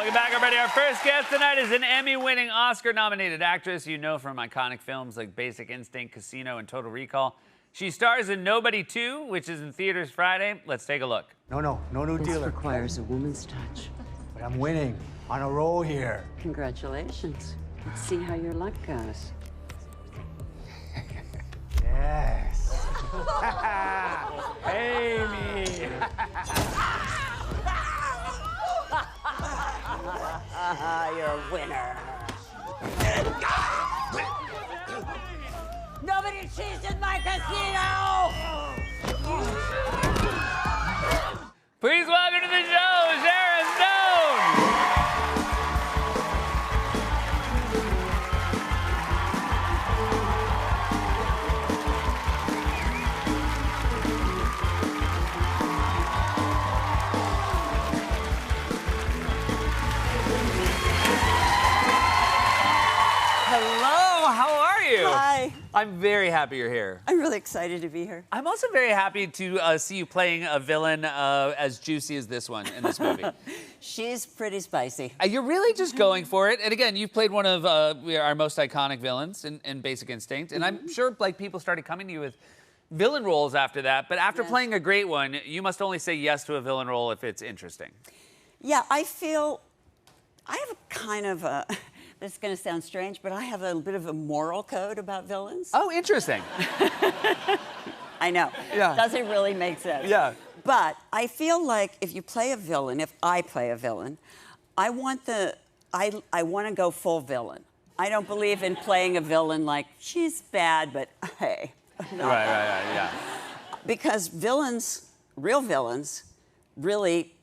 Welcome back, everybody. Our first guest tonight is an Emmy-winning, Oscar-nominated actress you know from iconic films like Basic Instinct, Casino, and Total Recall. She stars in Nobody 2, which is in theaters Friday. Let's take a look. No new This dealer. requires a woman's touch. But I'm winning. On a roll here. Congratulations. Let's see how your luck goes. Yes. Amy. You're a winner. Nobody cheats in my casino! Please welcome to the show, Sharon Stone! Hello, how are you? Hi. I'm very happy you're here. I'm really excited to be here. I'm also very happy to see you playing a villain as juicy as this one in this movie. She's pretty spicy. You're really just going for it. And again, you've played one of our most iconic villains in Basic Instinct. And I'm sure like people started coming to you with villain roles after that. But after playing a great one, you must only say yes to a villain role if it's interesting. Yeah, I feel I have a kind of a, this is going to sound strange, but I have a bit of a moral code about villains. Oh, interesting. I know. Yeah. Doesn't really make sense. Yeah. But I feel like if you play a villain, if I play a villain, I want to go full villain. I don't believe in playing a villain like, she's bad, but hey. No. Right, yeah. Because villains, real villains, really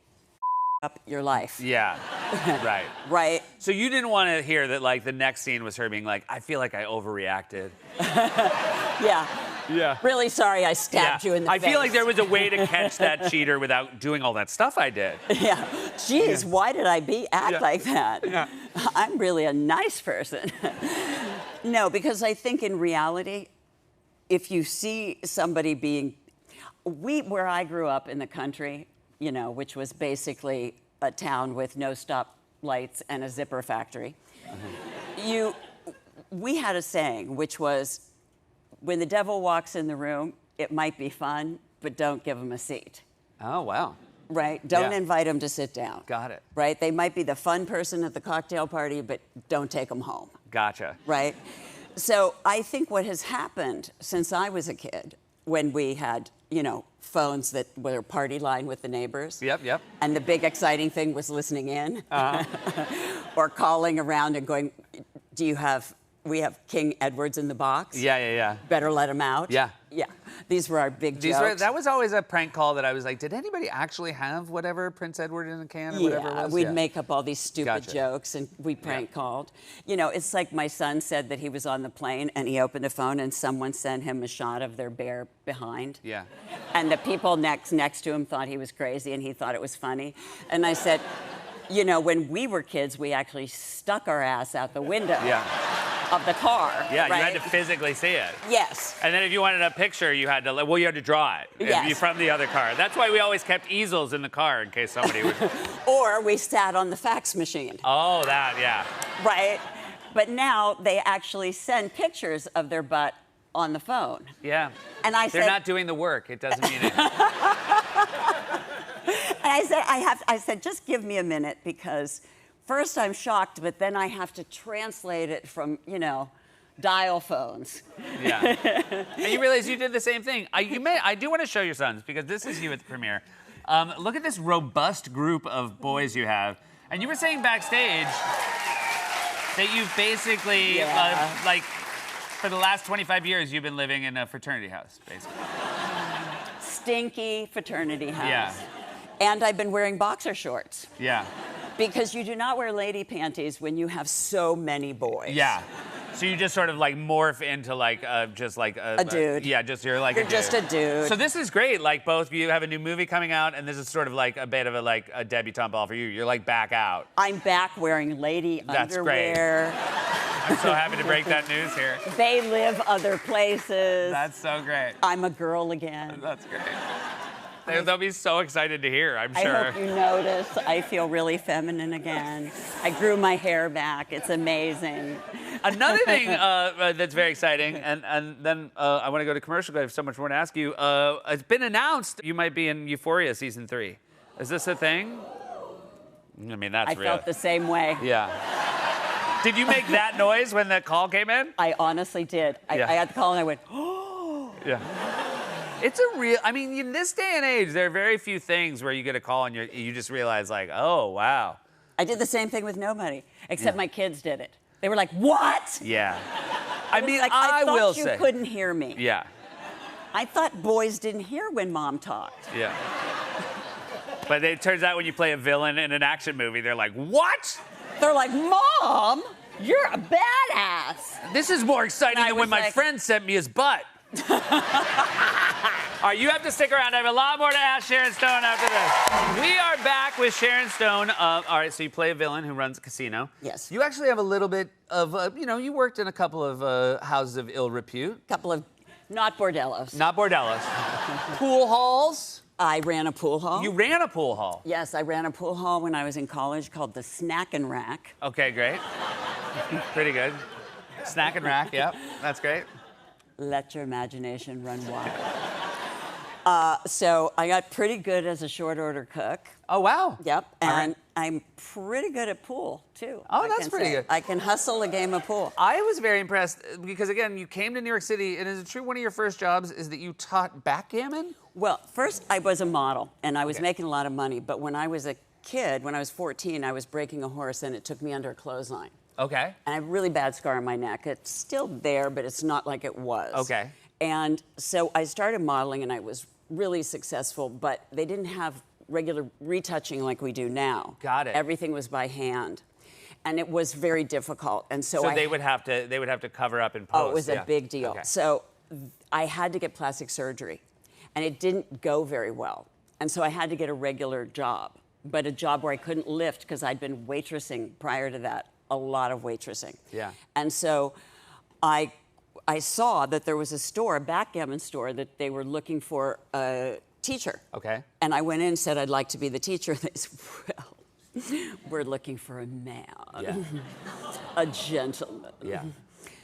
up your life. Yeah, right. Right? So you didn't want to hear that like the next scene was her being like, I feel like I overreacted. Yeah. Yeah. Really sorry I stabbed you in the face. I feel like there was a way to catch that cheater without doing all that stuff I did. Yeah. Jeez, why did I act like that? Yeah. I'm really a nice person. No, because I think in reality, if you see somebody being, where I grew up in the country, you know, which was basically a town with no stop lights and a zipper factory, we had a saying, which was, when the devil walks in the room, it might be fun, but don't give him a seat. Oh, wow. Right? Don't invite him to sit down. Got it. Right? They might be the fun person at the cocktail party, but don't take them home. Gotcha. Right? So I think what has happened since I was a kid, when we had, you know, phones that were party line with the neighbors. Yep. And the big exciting thing was listening in. Or calling around and going, we have King Edwards in the box. Yeah. Better let him out. Yeah. Yeah. These were our big jokes. That was always a prank call that I was like, did anybody actually have whatever Prince Edward in a can or whatever it was? We'd make up all these stupid Gotcha. jokes and we prank called. You know, it's like my son said that he was on the plane and he opened the phone and someone sent him a shot of their bare behind. Yeah. And the people next to him thought he was crazy and he thought it was funny. And I said, you know, when we were kids, we actually stuck our ass out the window of the car. Yeah, right? you had to physically see it. Yes. And then if you wanted a picture, you had to draw it Yes. from the other car. That's why we always kept easels in the car in case somebody would. Or we sat on the fax machine. Oh, that, yeah. Right? But now they actually send pictures of their butt on the phone. Yeah. And I They're said, not doing the work. It doesn't mean anything. and I said, just give me a minute because first I'm shocked, but then I have to translate it from, you know, dial phones. Yeah. And you realize you did the same thing. I do want to show your sons because this is you at the premiere. Look at this robust group of boys you have. And you were saying backstage that you've basically, like, for the last 25 years, you've been living in a fraternity house, basically. Stinky fraternity house. Yeah. And I've been wearing boxer shorts. Yeah. Because you do not wear lady panties when you have so many boys. Yeah. So you just sort of like morph into like just like a dude. Yeah, you're like a dude. Just a dude. So this is great. Like both of you have a new movie coming out, and this is sort of like a bit of a debutante ball for you. You're like back out. I'm back wearing lady That's underwear. I'm so happy to break that news here. They live other places. That's so great. I'm a girl again. That's great. They'll be so excited to hear, I'm I sure. hope you notice. I feel really feminine again. I grew my hair back. It's amazing. Another thing that's very exciting, and then I want to go to commercial because I have so much more to ask you. It's been announced you might be in Euphoria season 3. Is this a thing? I mean, that's I real. felt the same way. Yeah. Did you make that noise when the call came in? I honestly did. Yeah. I had the call and I went, oh. Yeah. It's a real, I mean, in this day and age, there are very few things where you get a call and you just realize, like, oh, wow. I did the same thing with nobody, except my kids did it. They were like, what? Yeah. I mean, Like, I thought will you say. couldn't hear me. Yeah. I thought boys didn't hear when mom talked. Yeah. But it turns out when you play a villain in an action movie, they're like, what? They're like, Mom, you're a badass. This is more exciting And I than when was my like- friend sent me his butt. All right, you have to stick around. I have a lot more to ask Sharon Stone after this. We are back with Sharon Stone. All right, so you play a villain who runs a casino. Yes. You actually have a little bit of, you worked in a couple of houses of ill repute. Couple of, not bordellos. Not bordellos. Pool halls. I ran a pool hall. You ran a pool hall. Yes, I ran a pool hall when I was in college called the Snack and Rack. Okay, great. Pretty good. Snack and rack, yep. That's great. Let your imagination run wild. So I got pretty good as a short order cook. Oh, wow. Yep, All right. and I'm pretty good at pool, too. Oh, I that's can pretty say. good. I can hustle a game of pool. I was very impressed because, again, you came to New York City, and is it true one of your first jobs is that you taught backgammon? Well, first I was a model, and I was Okay. making a lot of money, but when I was a kid, when I was 14, I was breaking a horse, and it took me under a clothesline. Okay. And I have a really bad scar on my neck. It's still there, but it's not like it was. Okay. And so I started modeling, and I was really successful, but they didn't have regular retouching like we do now. Got it. Everything was by hand. And it was very difficult. And so, So I they would have to cover up in post. Oh, it was yeah. a big deal. Okay. So I had to get plastic surgery, and it didn't go very well. And so I had to get a regular job, but a job where I couldn't lift because I'd been waitressing prior to that, a lot of waitressing. Yeah. And so I saw that there was a store, a backgammon store, that they were looking for a teacher. Okay. And I went in and said, I'd like to be the teacher. And they said, well, we're looking for a man, Yeah. a gentleman. Yeah.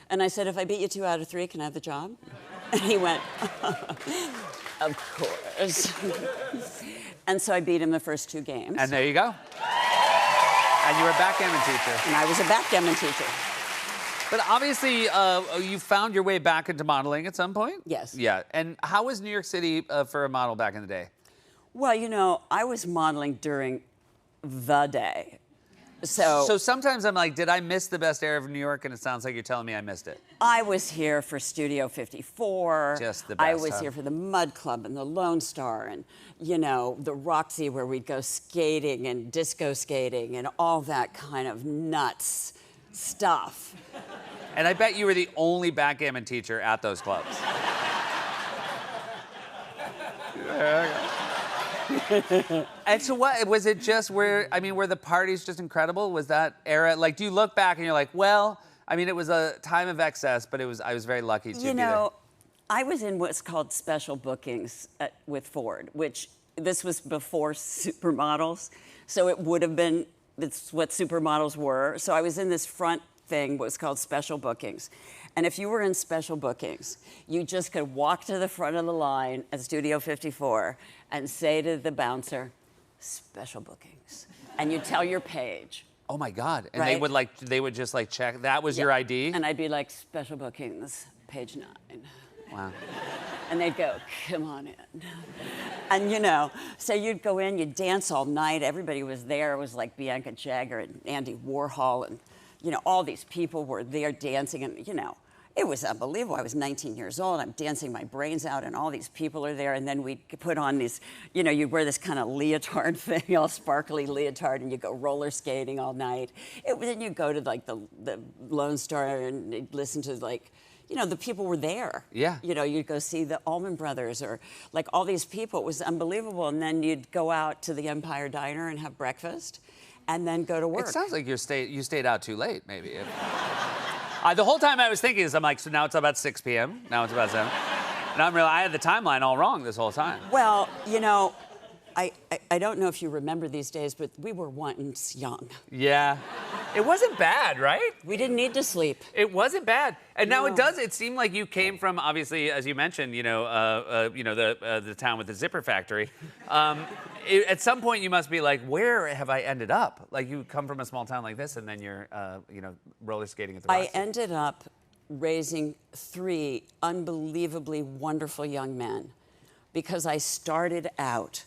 And I said, if I beat you 2 out of 3, can I have the job? And he went, of course. And so I beat him the first 2 games. And there you go. And you were a backgammon teacher. And I was a backgammon teacher. But obviously, you found your way back into modeling at some point? Yes. Yeah. And how was New York City for a model back in the day? Well, I was modeling during the day. So sometimes I'm like, did I miss the best era of New York? And it sounds like you're telling me I missed it. I was here for Studio 54. Just the I best, was huh? here for the Mud Club and the Lone Star and, the Roxy where we'd go skating and disco skating and all that kind of nuts stuff. And I bet you were the only backgammon teacher at those clubs. And so what, was it just were the parties just incredible? Was that era, like, do you look back and you're like, well, it was a time of excess, but I was very lucky to be there. I was in what's called special bookings with Ford, which this was before supermodels. So it would have been, that's what supermodels were. So I was in this front thing, what's called special bookings. And if you were in special bookings, you just could walk to the front of the line at Studio 54 and say to the bouncer, special bookings. And you tell your page. Oh my God. And Right. they would just check, that was your ID? And I'd be like, special bookings, page 9. Wow. And they'd go, come on in. And so you'd go in, you'd dance all night. Everybody was there. It was like Bianca Jagger and Andy Warhol and, all these people were there dancing and, it was unbelievable. I was 19 years old. I'm dancing my brains out, and all these people are there. And then we put on these, you'd wear this kind of leotard thing, all sparkly leotard, and you go roller skating all night. Then you go to the Lone Star and you'd listen to the people were there. Yeah. You'd go see the Allman Brothers or all these people. It was unbelievable. And then you'd go out to the Empire Diner and have breakfast, and then go to work. It sounds like you stayed out too late, maybe. The whole time I was thinking this, I'm like, so now it's about 6 p.m. Now it's about 7. And I had the timeline all wrong this whole time. Well, I don't know if you remember these days, but we were once young. Yeah. It wasn't bad, right? We didn't need to sleep. It wasn't bad, and now it No. does. It seemed like you came from, obviously, as you mentioned, the town with the zipper factory. At some point, you must be like, where have I ended up? Like, you come from a small town like this, and then you're, roller skating at the. I Roxy. ended up raising 3 unbelievably wonderful young men because I started out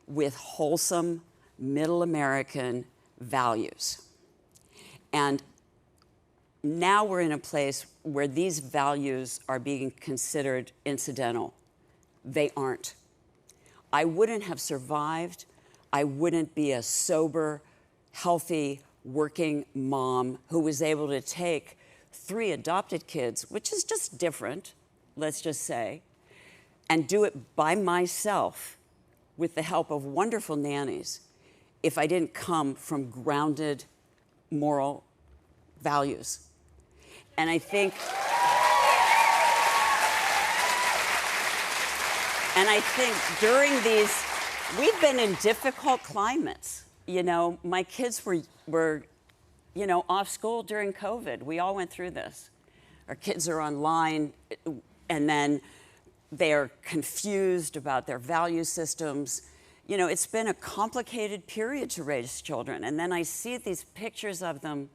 with wholesome middle American values. And now we're in a place where these values are being considered incidental. They aren't. I wouldn't have survived. I wouldn't be a sober, healthy, working mom who was able to take 3 adopted kids, which is just different, let's just say, and do it by myself with the help of wonderful nannies if I didn't come from grounded moral values. And I think during these, we've been in difficult climates. You know, my kids were off school during COVID. We all went through this. Our kids are online, and then they're confused about their value systems. You know, it's been a complicated period to raise children. And then I see these pictures of them,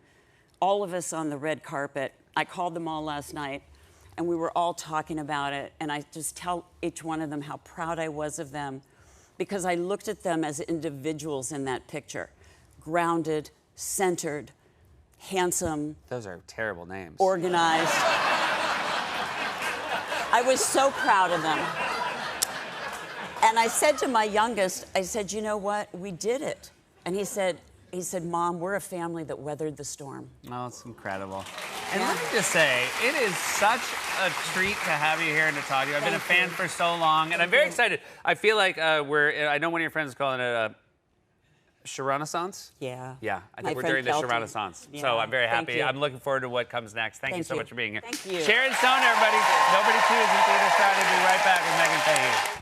all of us on the red carpet. I called them all last night, and we were all talking about it. And I just tell each one of them how proud I was of them, because I looked at them as individuals in that picture. Grounded, centered, handsome. Those are terrible names. Organized. I was so proud of them. And I said to my youngest, I said, you know what? We did it. And he said, Mom, we're a family that weathered the storm. Oh, it's incredible. And let me just say, it is such a treat to have you here and to talk to you. I've been a fan for so long, and I'm very excited. I feel like I know one of your friends is calling it a Renaissance. Yeah. Yeah, I My think we're friend during the Kelton. Renaissance. Yeah. So I'm very Thank happy. you. I'm looking forward to what comes next. Thank you so you. much for being here. Thank you. Sharon Stone, everybody. Nobody Choose in theaters Friday. Be right back with Megan Fahey.